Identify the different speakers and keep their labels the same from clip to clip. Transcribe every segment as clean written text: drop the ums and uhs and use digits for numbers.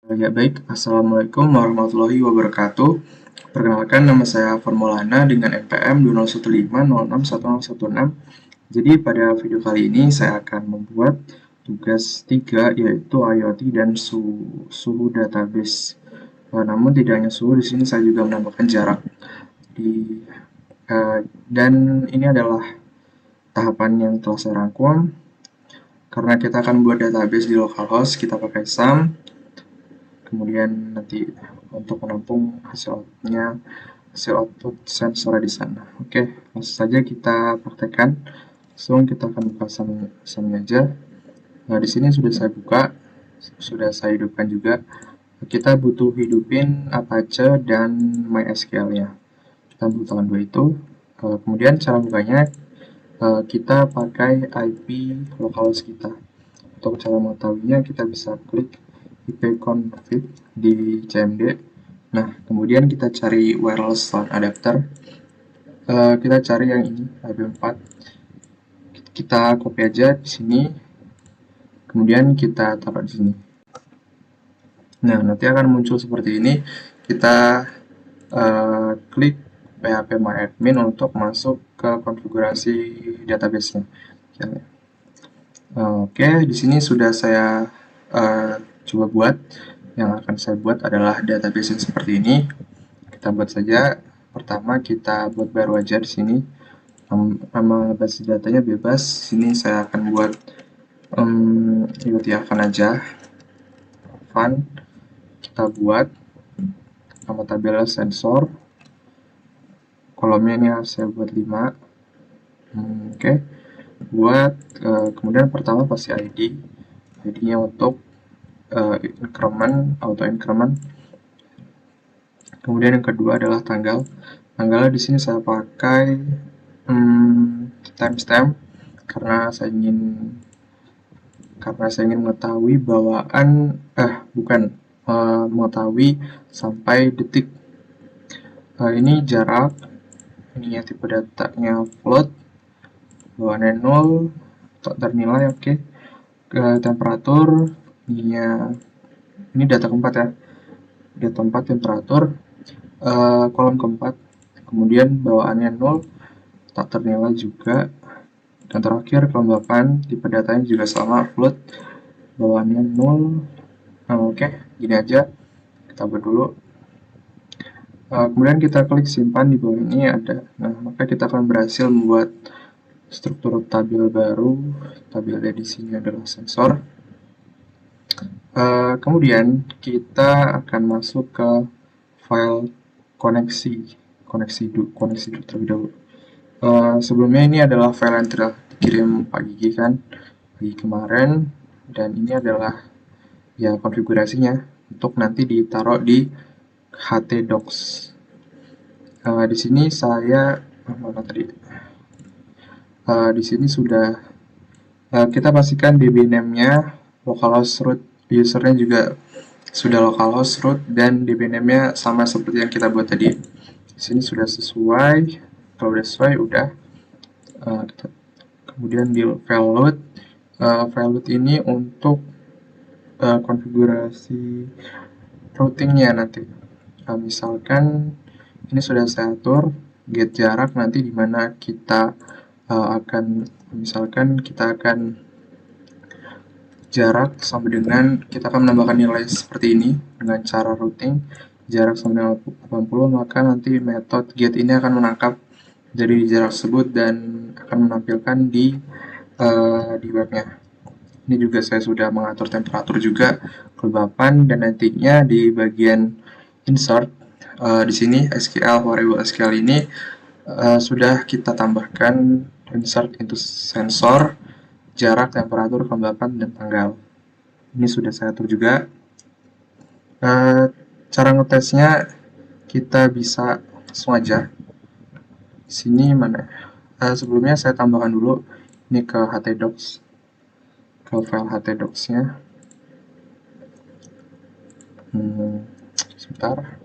Speaker 1: Ya baik, Assalamualaikum warahmatullahi wabarakatuh. Perkenalkan, nama saya Afan Maulana dengan NPM 2015061016. Jadi pada video kali ini saya akan membuat tugas 3 yaitu IoT dan suhu database. Namun tidak hanya suhu, di sini saya juga menambahkan jarak. Di, dan ini adalah tahapan yang telah saya rangkum. Karena kita akan buat database di localhost, kita pakai SAM. Kemudian nanti untuk menampung hasil output sensor di sana. Oke, langsung saja kita praktekkan. Langsung kita akan buka samnya aja. Nah, di sini sudah saya buka, sudah saya hidupkan juga. Kita butuh hidupin Apache dan MySQL-nya. Kita butuhkan dua itu. Kemudian cara bukanya, kita pakai IP localhost kita. Untuk cara mengetahuinya, kita bisa klik ipconfig di cmd. Nah, kemudian kita cari wireless LAN adapter. Kita cari yang ini, IP4. Kita copy aja di sini. Kemudian kita taruh di sini. Nah, nanti akan muncul seperti ini. Kita klik phpMyAdmin untuk masuk ke konfigurasi database-nya. Oke, di sini sudah saya coba buat. Yang akan saya buat adalah database yang seperti ini. Kita buat saja. Pertama kita buat baru aja di sini. Nama basis datanya bebas. Sini saya akan buat ikuti akan aja. Fun. Kita buat nama tabel sensor. Kolomnya ini saya buat 5. Oke. Buat kemudian pertama pasti ID. ID-nya untuk increment, auto increment. Kemudian yang kedua adalah tanggal. Tanggalnya di sini saya pakai timestamp karena saya ingin mengetahui bawaan mengetahui sampai detik. Ini jarak, ini ya tipe datanya float, bawaannya 0, ternilai oke. Temperatur, ini data keempat ya, data 4 temperatur, kolom keempat, kemudian bawaannya 0, tak ternilai juga. Dan terakhir kelembapan, tipe datanya juga sama, float, bawaannya 0. Oke, gini aja. Kita buat dulu. Kemudian kita klik simpan di bawah ini ada. Nah, maka kita akan berhasil membuat struktur tabel baru. Tabelnya di sini adalah sensor. Kemudian kita akan masuk ke file koneksi terlebih dahulu. Sebelumnya ini adalah file yang telah dikirim Pak Gigi kan, Gigi kemarin, dan ini adalah ya konfigurasinya untuk nanti ditaruh di htdocs. Di sini saya mana tadi? Di sini sudah kita pastikan DB name-nya localhost root, usernya juga sudah localhost root, dan DB name-nya sama seperti yang kita buat tadi. Di sini sudah sesuai. Kalau sudah sesuai, udah. Kemudian di file load ini untuk konfigurasi routingnya nanti. Misalkan ini sudah saya atur get jarak nanti dimana kita akan jarak sampai dengan kita akan menambahkan nilai seperti ini dengan cara routing jarak sampai dengan 80, maka nanti metode get ini akan menangkap dari jarak tersebut dan akan menampilkan di webnya. Ini juga saya sudah mengatur temperatur juga, kelembapan, dan nantinya di bagian insert di sini SQL variable SQL ini sudah kita tambahkan insert into sensor, jarak, temperatur, kelembapan, dan tanggal. Ini sudah saya atur juga. Cara ngetesnya kita bisa langsung aja. Sini mana? Sebelumnya saya tambahkan dulu ini ke htdocs, ke file htdocs-nya. Sebentar.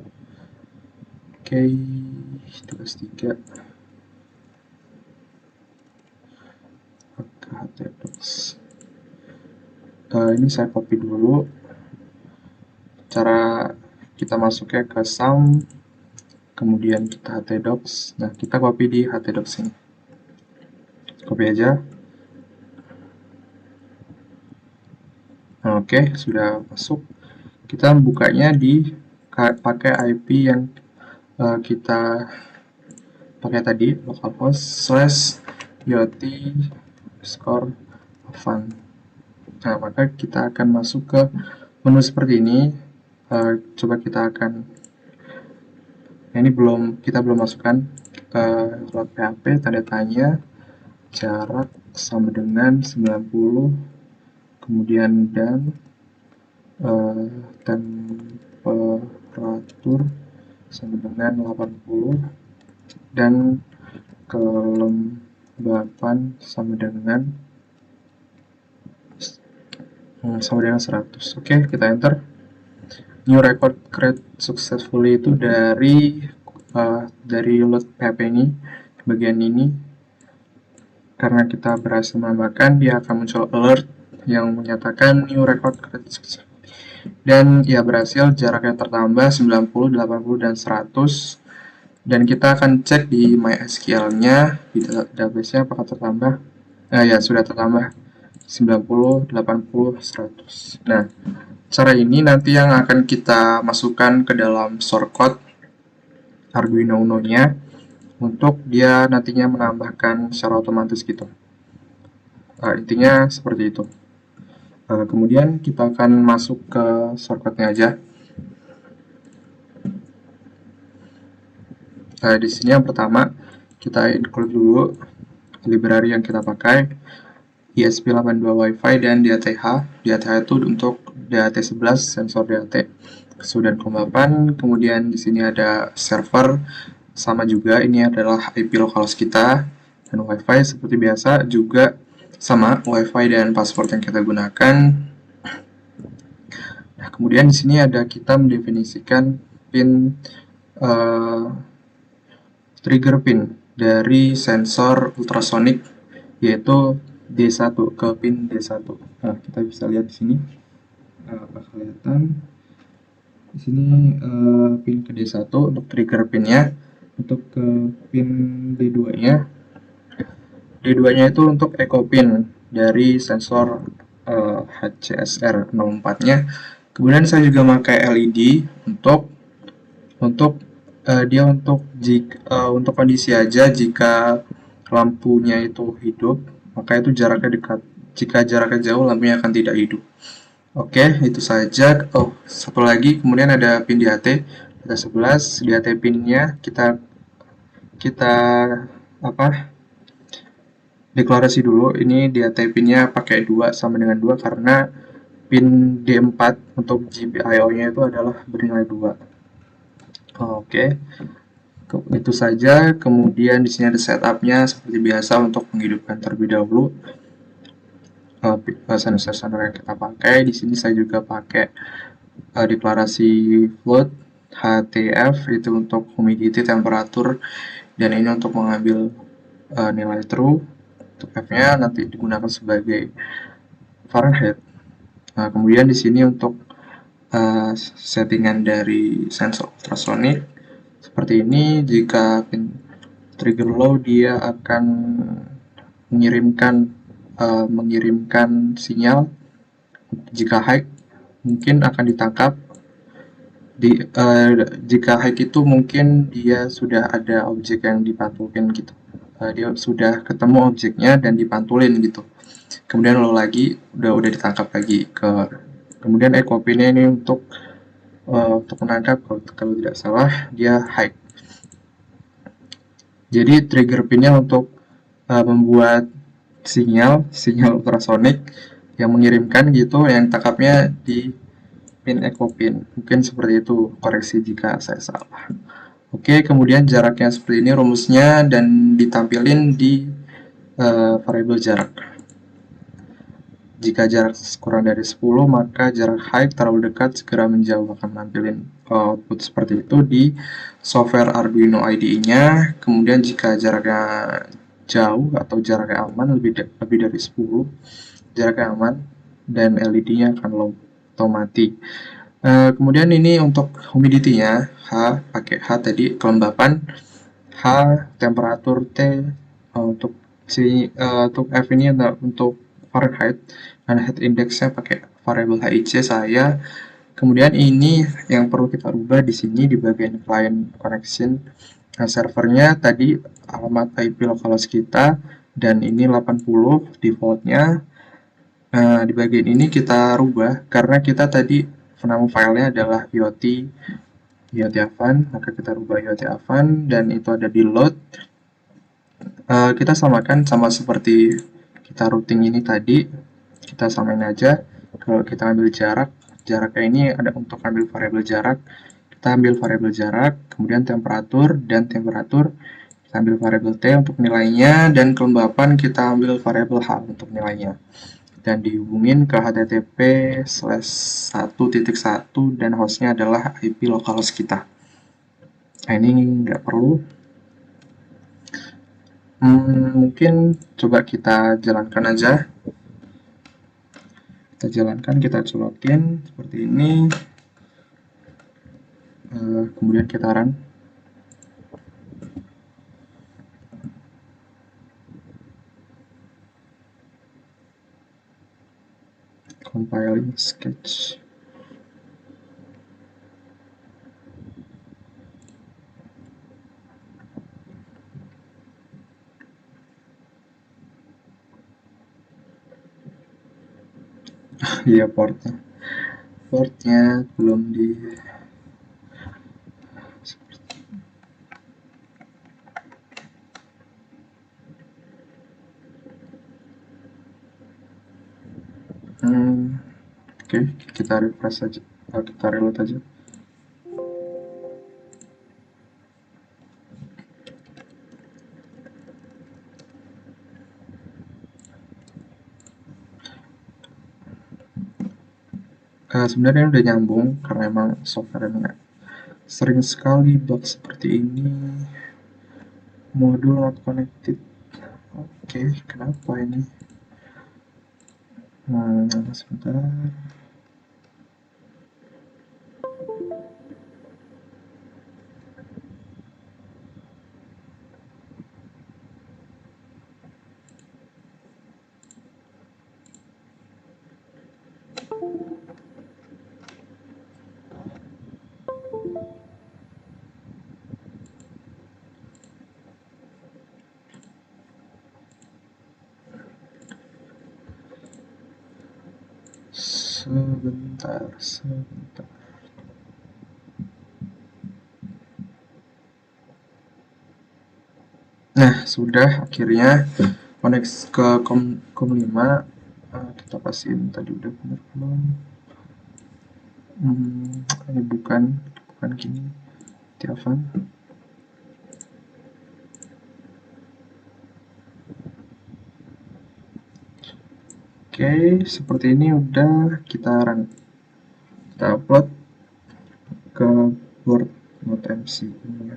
Speaker 1: Oke, tugas 3. Ke htdocs. Ini saya copy dulu. cara kita masuknya ke sum, kemudian kita htdocs. Nah, kita copy di htdocs ini. Copy aja. Oke, sudah masuk. Kita bukanya di pakai IP yang kita pakai tadi, localhost/yot_fun. Nah, maka kita akan masuk ke menu seperti ini. Coba kita akan, nah, ini kita belum masukkan load php tanda tanya jarak sama dengan 90, kemudian dan temperatur sama dengan 80, dan kelembapan sama dengan 100. Oke, kita enter. New record create successfully itu dari load php ini, bagian ini. Karena kita berhasil menambahkan, dia akan muncul alert yang menyatakan new record create successfully. Dan ya berhasil, jaraknya tertambah 90, 80, dan 100. Dan kita akan cek di MySQL-nya, di database-nya apakah tertambah. Ya, sudah tertambah 90, 80, 100. Nah, cara ini nanti yang akan kita masukkan ke dalam shortcode Arduino Uno-nya untuk dia nantinya menambahkan secara otomatis gitu. Intinya seperti itu. Kemudian kita akan masuk ke shortcode-nya aja. Di sini yang pertama kita include dulu library yang kita pakai, ESP82 Wi-Fi dan DATH. DATH itu untuk DAT11 sensor DAT suhu dan kelembapan. Kemudian di sini ada server, sama juga ini adalah IP localhost kita, dan Wi-Fi seperti biasa juga sama Wi-Fi dan password yang kita gunakan. Nah, kemudian di sini ada kita mendefinisikan pin trigger pin dari sensor ultrasonic, yaitu D1 ke pin D1. Nah, kita bisa lihat di sini. Apa kelihatan? Di sini pin ke D1 untuk trigger pinnya. Untuk ke pin D2-nya. D2-nya itu untuk echo pin dari sensor HCSR 04-nya. Kemudian saya juga pakai LED untuk dia untuk kondisi aja, jika lampunya itu hidup, maka itu jaraknya dekat. Jika jaraknya jauh, lampunya akan tidak hidup. Oke, itu saja. Oh, satu lagi, kemudian ada pin DAT, DAT11, DAT pinnya kita deklarasi dulu. Ini DAT pinnya pakai 2 sama dengan 2 karena pin D4 untuk GPIO-nya itu adalah bernilai 2. Oke. Itu saja. Kemudian di sini ada setup-nya seperti biasa untuk menghidupkan terlebih dahulu sensor yang kita pakai. Di sini saya juga pakai deklarasi float HTF itu untuk humidity, temperatur, dan ini untuk mengambil nilai true. Untuk F-nya nanti digunakan sebagai Fahrenheit. Nah, kemudian di sini untuk settingan dari sensor ultrasonic seperti ini. Jika trigger low, dia akan mengirimkan sinyal. Jika high, mungkin akan ditangkap. Jika high itu mungkin dia sudah ada objek yang dipantulkan gitu. Dia sudah ketemu objeknya dan dipantulin gitu. Kemudian low lagi, udah ditangkap lagi. Kemudian echo pin-nya ini untuk menangkap, kalau tidak salah dia high. Jadi trigger pinnya untuk membuat sinyal ultrasonic yang mengirimkan gitu, yang tangkapnya di pin echo pin. Mungkin seperti itu, koreksi jika saya salah. Oke, kemudian jaraknya seperti ini rumusnya, dan ditampilin di variabel jarak. Jika jarak kurang dari 10, maka jarak high terlalu dekat, segera menjauh, akan menampilkan output seperti itu di software Arduino IDE-nya. Kemudian jika jaraknya jauh atau jaraknya aman, lebih dari 10, jaraknya aman, dan LED-nya akan low atau mati. Kemudian ini untuk humidity-nya, pakai H tadi, kelembapan, H, temperatur T, untuk F ini untuk Fahrenheit, dan heat index-nya pakai variabel HIC saya. Kemudian ini yang perlu kita ubah di sini di bagian client connection. Servernya tadi alamat IP localhost kita, dan ini 80 defaultnya. Di bagian ini kita rubah karena kita tadi nama filenya adalah IoT Avan, maka kita rubah IoT Avan dan itu ada di load. Kita samakan sama seperti kita routing ini tadi, kita samain aja. Kalau kita ambil jaraknya ini ada untuk ambil variabel jarak, kita ambil variabel jarak, kemudian temperatur, kita ambil variabel T untuk nilainya, dan kelembapan kita ambil variabel H untuk nilainya. Dan dihubungin ke http/1.1 dan hostnya adalah IP localhost kita. Nah, ini nggak perlu. Mungkin coba kita jalankan aja. Kita colokin seperti ini. Kemudian kita run. Compiling sketch. Iya, portnya belum di oke, kita refresh aja, kita reload aja. Sebenarnya udah nyambung karena emang software-nya sering sekali bug seperti ini. Modul not connected. Oke, kenapa ini? Sebentar. Sebentar. Nah, sudah akhirnya connect ke COM5. Kita pastiin tadi udah benar belum. Ini bukan gini. Tiavan. Oke, seperti ini udah kita run. Kita upload ke board Node MC ini ya.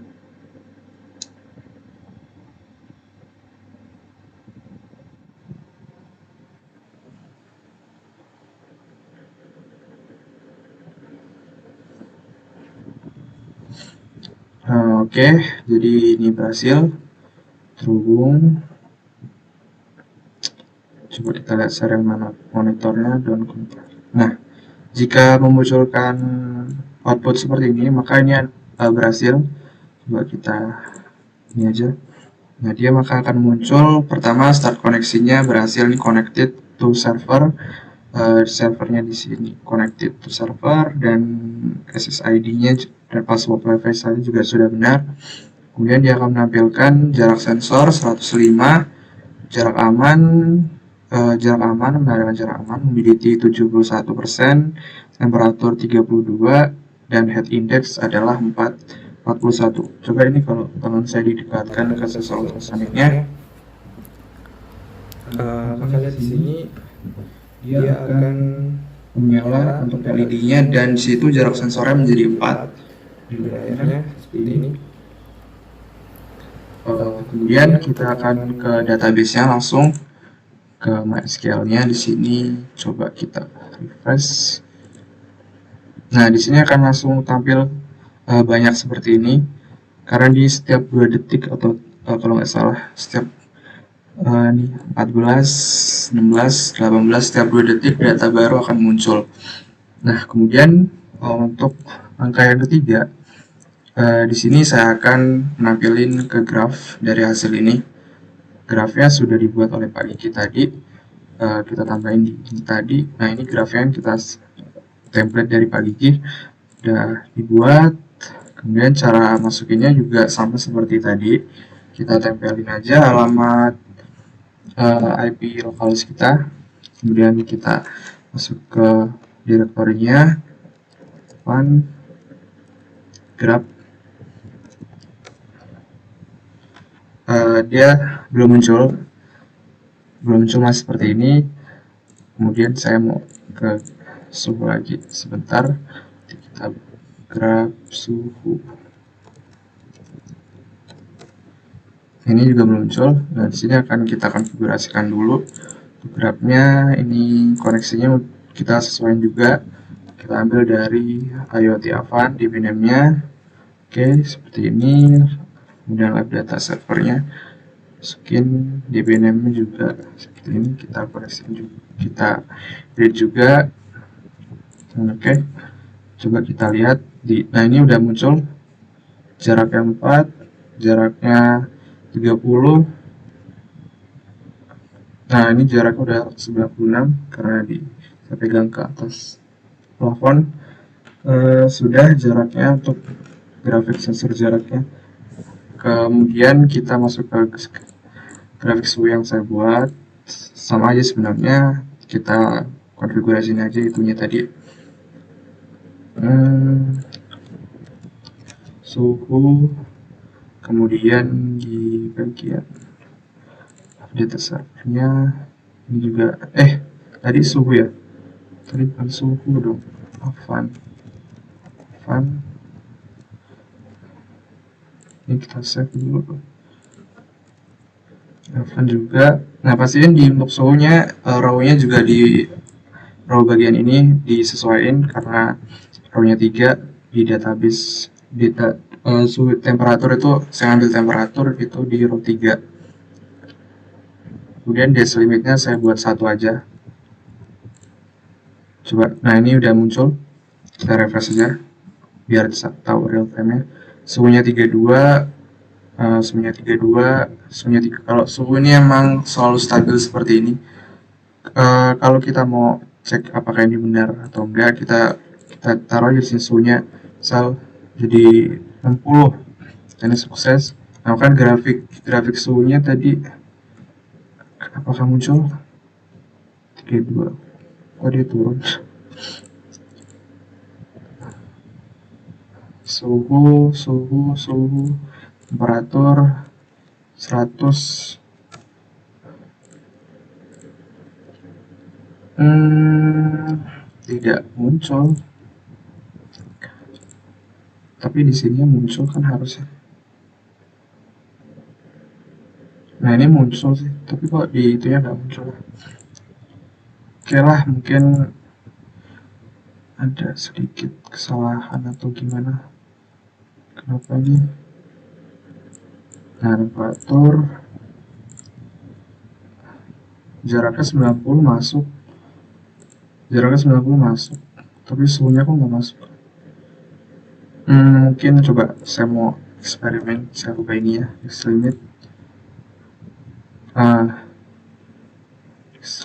Speaker 1: Oke, jadi ini berhasil terhubung. Coba kita lihat serial monitornya dan compare. Nah, jika memunculkan output seperti ini, maka ini berhasil. Coba kita ini aja. Nah, dia maka akan muncul pertama start koneksinya berhasil nih, connected to server. Servernya di sini connected to server, dan SSID-nya dan password WiFi saya juga sudah benar. Kemudian dia akan menampilkan jarak sensor 105, jarak aman, menampilkan jarak aman, humidity 71%, temperatur 32, dan heat index adalah 41. Coba ini kalau tangan saya didekatkan ke sensor ultrasoniknya, maka lihat di sini dia akan menyala untuk LED-nya, dan di situ jarak sensornya menjadi 4 di layarnya seperti ini. Kemudian kita akan ke database-nya langsung ke MySQL-nya. Di sini coba kita refresh. Nah, di sini akan langsung tampil banyak seperti ini, karena di setiap 2 detik atau kalau nggak salah setiap nih 14, 16, 18 setiap 2 detik data baru akan muncul. Nah, kemudian untuk angka yang ketiga, di sini saya akan menampilkan ke graf dari hasil ini. Grafnya sudah dibuat oleh Pak Gigi tadi, kita tambahin di tadi. Nah, ini grafnya kita template dari Pak Gigi udah dibuat. Kemudian cara masukinnya juga sama seperti tadi. Kita tempelin aja alamat IP lokalis kita. Kemudian kita masuk ke direktorinya, fun, grab. Dia belum muncul masih seperti ini. Kemudian saya mau ke suhu lagi sebentar, kita grab suhu. Ini juga belum muncul. Nah, di sini akan kita konfigurasikan dulu grabnya. Ini koneksinya kita sesuaikan juga. Kita ambil dari IoT Avan di name-nya. Oke, seperti ini. Kemudian lab data servernya, masukin DB name juga seperti ini. Kita koneksikan juga, kita read juga. Oke, coba kita lihat nah ini udah muncul jaraknya 4, jaraknya 30. Nah, ini jaraknya udah 96 karena saya pegang ke atas plafon. Sudah jaraknya untuk grafik sensor jaraknya. Kemudian kita masuk ke grafik suhu yang saya buat. Sama aja sebenarnya, kita konfigurasiin aja itunya tadi. Suhu, kemudian di bagian data servernya ini juga tadi suhu ya, tadi bukan suhu dong, Avan ini kita save dulu. Avan juga. Nah, pastiin di untuk suhunya row-nya juga di row bagian ini disesuaikan karena row-nya 3 di database suhu temperatur itu saya ambil temperatur itu di row 3. Kemudian dash limitnya saya buat 1 aja. Coba, nah ini udah muncul. Kita refresh aja biar tahu real time-nya. Suhunya 32, kalau suhu ini emang selalu stabil seperti ini. Kalau kita mau cek apakah ini benar atau enggak, kita taruh aja sini suhunya misal jadi 60. Ini sukses. Nah, kan grafik suhunya tadi apakah muncul 32, kok dia turun. Suhu temperatur 100. Tidak muncul, tapi di sini muncul kan harusnya. Nah, ini muncul sih, tapi kok di itunya nggak muncul. Oke lah, mungkin ada sedikit kesalahan atau gimana. Kenapa ini? Nah, temperatur jaraknya 90 masuk. Jaraknya 90 masuk, tapi suhunya kok nggak masuk. Mungkin coba saya mau eksperimen, saya rubah ini ya, limit.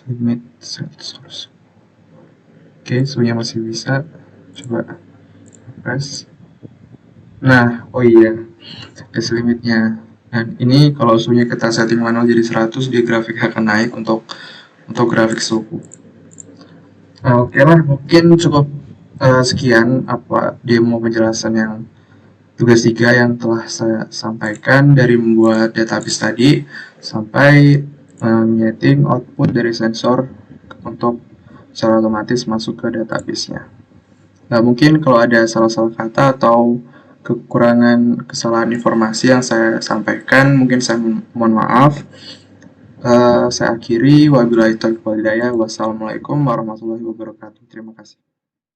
Speaker 1: Limit set source. Oke, suhunya masih bisa. Coba press. Nah, oh iya, limitnya. Dan ini kalau suhunya kita setting manual jadi 100, di grafik akan naik untuk grafik suhu. Oke lah, mungkin cukup sekian apa demo penjelasan yang tugas 3 yang telah saya sampaikan, dari membuat database tadi sampai menyeting output dari sensor untuk secara otomatis masuk ke database-nya. Nah, mungkin kalau ada salah-salah kata atau kekurangan kesalahan informasi yang saya sampaikan, mungkin saya mohon maaf. Saya akhiri, wabillahi taufiq wal hidayah. Wassalamualaikum warahmatullahi wabarakatuh. Terima kasih.